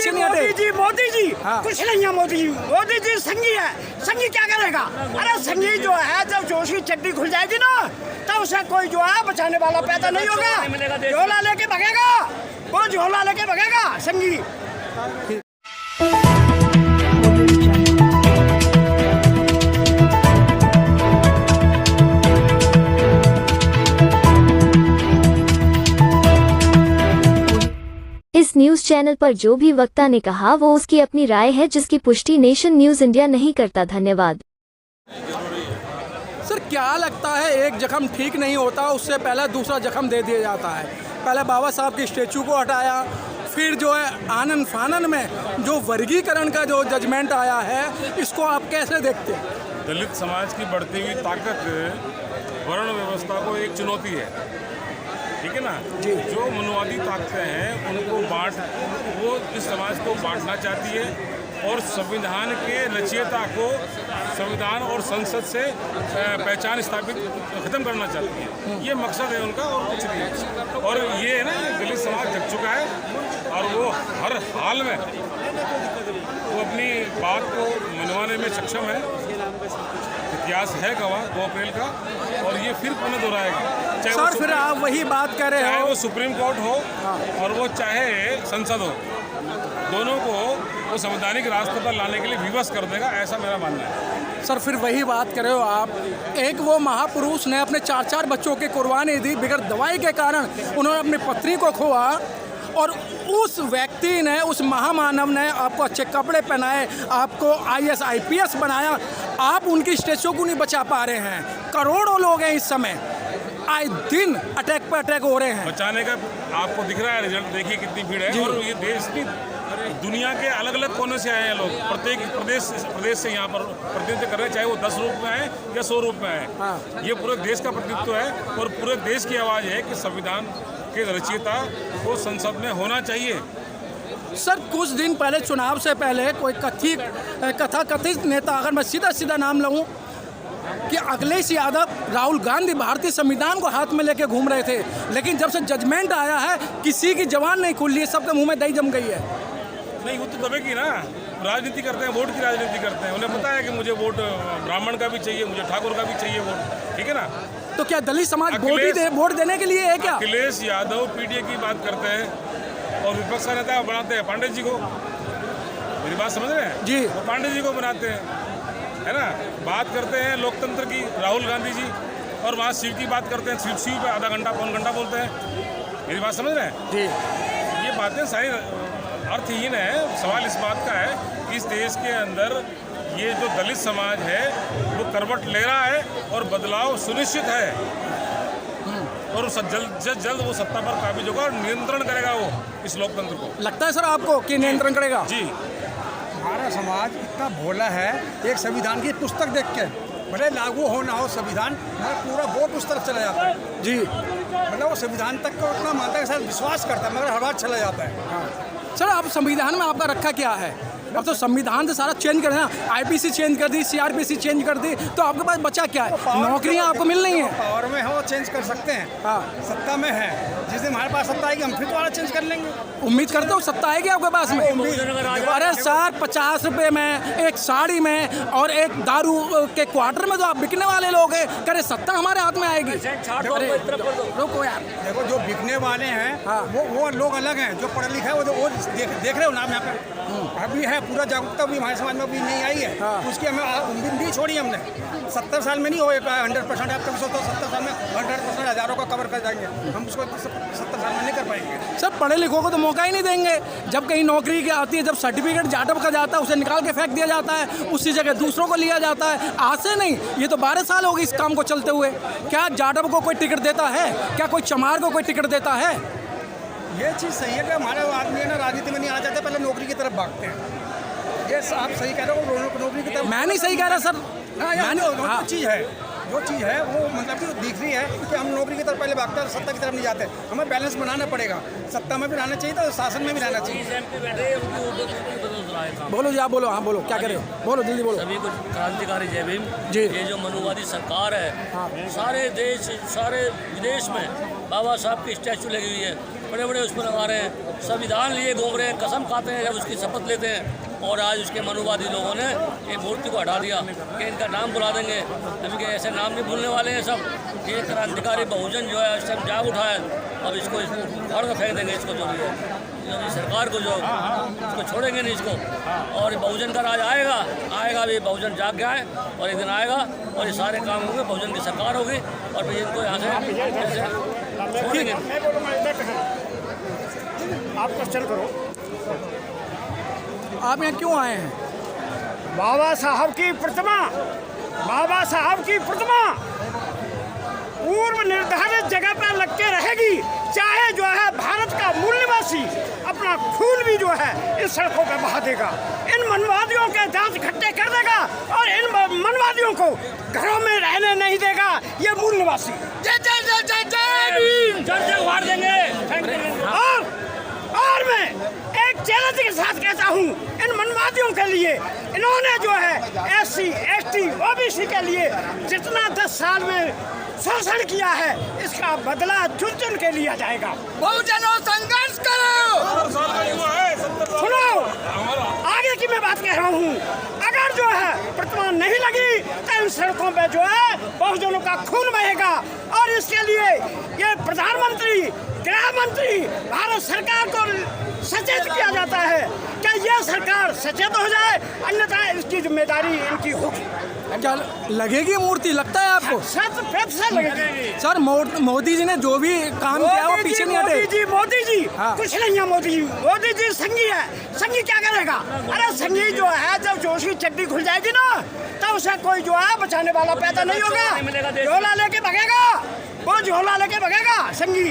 पीछे नहीं हटे। मोदी जी हाँ। कुछ नहीं है। मोदी जी संगी है। संगी क्या करेगा? अरे संगी जो है, जब जोश की चड्डी खुल जाएगी ना, तब उसे कोई जो है बचाने वाला पैदा नहीं होगा। झोला लेके भगेगा, वो झोला लेके भगेगा संगी। इस न्यूज चैनल पर जो भी वक्ता ने कहा वो उसकी अपनी राय है, जिसकी पुष्टि नेशन न्यूज इंडिया नहीं करता। धन्यवाद। सर क्या लगता है, एक जख्म ठीक नहीं होता, उससे पहले दूसरा जख्म दे दिया जाता है। पहले बाबा साहब की स्टेचू को हटाया, फिर जो है आनन फानन में जो वर्गीकरण का जो जजमेंट आया है, इसको आप कैसे देखते हैं? दलित समाज की बढ़ती हुई ताकत वर्ण व्यवस्था को एक चुनौती है, ठीक है ना जी। जो मनुवादी ताकतें हैं उनको वो इस समाज को बांटना चाहती है और संविधान के रचयिता को संविधान और संसद से पहचान स्थापित खत्म करना चाहती है। ये मकसद है उनका और कुछ नहीं है। और ये है ना, दलित समाज जग चुका है और वो हर हाल में वो अपनी बात को मनवाने में सक्षम है। इतिहास है गवाह 2 अप्रैल का, और ये फिर पुनः दोहराएगा। सर फिर आप वही बात कर रहे हो, चाहे वो सुप्रीम कोर्ट हो और वो चाहे संसद हो, दोनों को वो संवैधानिक रास्ते पर लाने के लिए विवश कर देगा, ऐसा मेरा मानना है। सर फिर वही बात कर रहे हो आप, एक वो महापुरुष ने अपने 4 बच्चों की कुर्बानी दी, बगैर दवाई के कारण उन्होंने अपनी पत्नी को खोआ, और उस व्यक्ति ने, उस महामानव ने आपको अच्छे कपड़े पहनाए, आपको IAS IPS बनाया, आप उनकी स्टेचू को नहीं बचा पा रहे हैं। करोड़ों लोग हैं इस समय, आए दिन अटैक पर अटैक हो रहे हैं। बचाने का आपको दिख रहा है रिजल्ट, देखिए कितनी भीड़ है। और ये देश की दुनिया के अलग अलग कोने से आए हैं लोग, प्रत्येक प्रदेश से यहाँ पर प्रतिनिधित्व कर रहे हैं, चाहे वो 10 रूप में आए या 100 रूप में आए। हाँ। ये पूरे देश का प्रतिनिधित्व है और पूरे देश की आवाज़ है कि संविधान के रचयिता को संसद में होना चाहिए। सर कुछ दिन पहले, चुनाव से पहले, कोई कथित नेता, अगर मैं सीधा नाम लूँ, कि अखिलेश यादव, राहुल गांधी भारतीय संविधान को हाथ में लेके घूम रहे थे, लेकिन जब से जजमेंट आया है किसी की जबान नहीं खुल रही है, सबके मुंह में दही जम गई है। नहीं, वो तो दबेगी ना। राजनीति करते हैं, वोट की राजनीति करते हैं। उन्हें पता है कि मुझे वोट ब्राह्मण का भी चाहिए, मुझे ठाकुर का भी चाहिए वोट, ठीक है ना। तो क्या दलित समाज वोट देने के लिए है क्या? अखिलेश यादव PDA की बात करते हैं और विपक्ष का नेता बनाते हैं पांडे जी को। मेरी बात समझ रहे हैं जी? वो पांडे जी को बनाते हैं, है ना। बात करते हैं लोकतंत्र की राहुल गांधी जी, और वहाँ शिव की बात करते हैं, शिव पे आधा घंटा पौन घंटा बोलते हैं। मेरी बात समझ रहे हैं जी? ये बातें सारी अर्थहीन है। सवाल इस बात का है कि इस देश के अंदर ये जो दलित समाज है वो करवट ले रहा है और बदलाव सुनिश्चित है, और जल्द वो सत्ता पर काबिज होगा और नियंत्रण करेगा वो इस लोकतंत्र को। लगता है सर आपको कि नियंत्रण करेगा? जी। हमारा समाज इतना भोला है, एक संविधान की पुस्तक देख के भले लागू हो ना हो संविधान, हमारा पूरा वोट उस तरफ चला जाता है जी। मतलब वो संविधान तक को उतना मानता है, शायद विश्वास करता है, मगर हर बार चला जाता है। हाँ सर, आप संविधान में आपका रखा क्या है? अब तो संविधान से सारा चेंज कर देना, IPC चेंज कर दी, CRPC चेंज कर दी, तो आपके पास बचा क्या है? नौकरियां आपको मिल रही हैं। पावर में है वो चेंज कर सकते हैं। हाँ, सत्ता में है, जिस दिन हमारे पास सत्ता आएगी हम फिर दोबारा चेंज कर लेंगे। उम्मीद करते हो सत्ता आएगी आपके पास में? अरे सर 50 रुपये में एक साड़ी में और एक दारू के क्वार्टर में तो आप बिकने वाले लोग हैं, करे सत्ता हमारे हाथ में आएगी। रुको यार, देखो जो बिकने वाले हैं हाँ। वो लोग अलग हैं, जो पढ़े लिखे हैं वो देख रहे हो नाम यहाँ पे अभी है, पूरा जागरूकता भी हमारे समाज में अभी नहीं आई है। हाँ। उसकी हमें उम्मीद नहीं छोड़ी हमने। 70 साल में नहीं हो 100%, आप कभी सोचो 70 साल में 100% हज़ारों का कवर कर जाएंगे, हम उसको 70 साल में नहीं कर पाएंगे। सर पढ़े लिखों को तो मौका ही नहीं देंगे। जब कहीं नौकरी की आती है, जब सर्टिफिकेट जाटव का जाता है उसे निकाल के फेंक दिया जाता है, उसी जगह दूसरों को लिया जाता है। आज से नहीं, ये तो 12 साल हो गए इस काम को चलते हुए। क्या जाटव को कोई टिकट देता है? क्या कोई चमार को कोई टिकट देता है? ये चीज़ सही है कि हमारे आदमी है ना, राजनीति में नहीं आ जाते, पहले नौकरी की तरफ भागते हैं। ये आप सही कह रहे हो, नौकरी की तरफ। मैं नहीं सही कह रहा सर। जो चीज़ है वो मतलब कि दिख रही है कि हम नौकरी की तरफ पहले भागते हैं, सत्ता की तरफ नहीं जाते। हमें बैलेंस बनाना पड़ेगा, सत्ता में भी रहना चाहिए तो शासन में भी रहना चाहिए। बोलो जी, आप बोलो। हाँ बोलो, क्या कह रहे हो? बोलो जल्दी बोलो। सभी को क्रांतिकारी जय भीम जी। ये जो मनुवादी सरकार है, हाँ। सारे देश, सारे विदेश में बाबा साहब की स्टैचू लगी हुई है। बड़े बड़े उस पर लगा रहे हैं, संविधान लिए घूम रहे हैं, कसम खाते हैं जब उसकी शपथ लेते हैं। और आज उसके मनुवादी लोगों ने एक मूर्ति को हटा दिया कि इनका नाम बुला देंगे, इनके ऐसे नाम नहीं भूलने वाले हैं सब। ये क्रांतिकारी बहुजन जो है इस टाइम जाग उठा है, अब इसको फाड़ कर फेंक देंगे इसको, जो भी है जो सरकार को, जो इसको छोड़ेंगे नहीं इसको। और बहुजन का राज आएगा भी, बहुजन जाग गया है और एक दिन आएगा और ये सारे काम होंगे, बहुजन की सरकार होगी और फिर इनको यहाँ से छोड़ेंगे। आप क्वेश्चन करो। आप यहाँ क्यों आए हैं? बाबा साहब की प्रतिमा, बाबा साहब की प्रतिमा पूर्व निर्धारित जगह पर लग के रहेगी, चाहे जो है भारत का मूल निवासी अपना खून भी जो है इस सड़कों पर बहा देगा, इन मनवादियों के दांत खट्टे कर देगा और इन मनवादियों को घरों में रहने नहीं देगा ये मूल निवासी। जय जय जय जय जय भीम, जड़ से उखाड़ देंगे। और मैं एक चैलेंज के साथ कहता हूँ इन मनवादियों के लिए, इन्होंने जो है SC ST OBC के लिए जितना 10 साल में शोषण किया है, इसका बदला चुन चुन के लिया जाएगा। बहुजनों संघर्ष करो। सुनो, आगे की मैं बात कह रहा हूँ, अगर जो है प्रतिमा नहीं लगी तो इन सड़कों पे जो है बहुजनों का खून बहेगा। और इसके लिए ये प्रधानमंत्री, गृह मंत्री, भारत सरकार को सचेत किया जाता है कि यह सरकार सचेत हो जाए, अन्यथा इसकी जिम्मेदारी इनकी होगी। क्या लगेगी मूर्ति, लगता है आपको? 100% लगेगी। सर मोदी जी ने जो भी काम किया वो पीछे नहीं हटे। मोदी जी हाँ। कुछ नहीं है। मोदी जी संघी है, संघी क्या करेगा? अरे संघी जो है जब जोश की चड्डी खुल जाएगी ना, तब उसे कोई जो है बचाने वाला पैदा नहीं होगा। झोला लेके भगेगा, वो झोला लेके भगेगा संघी।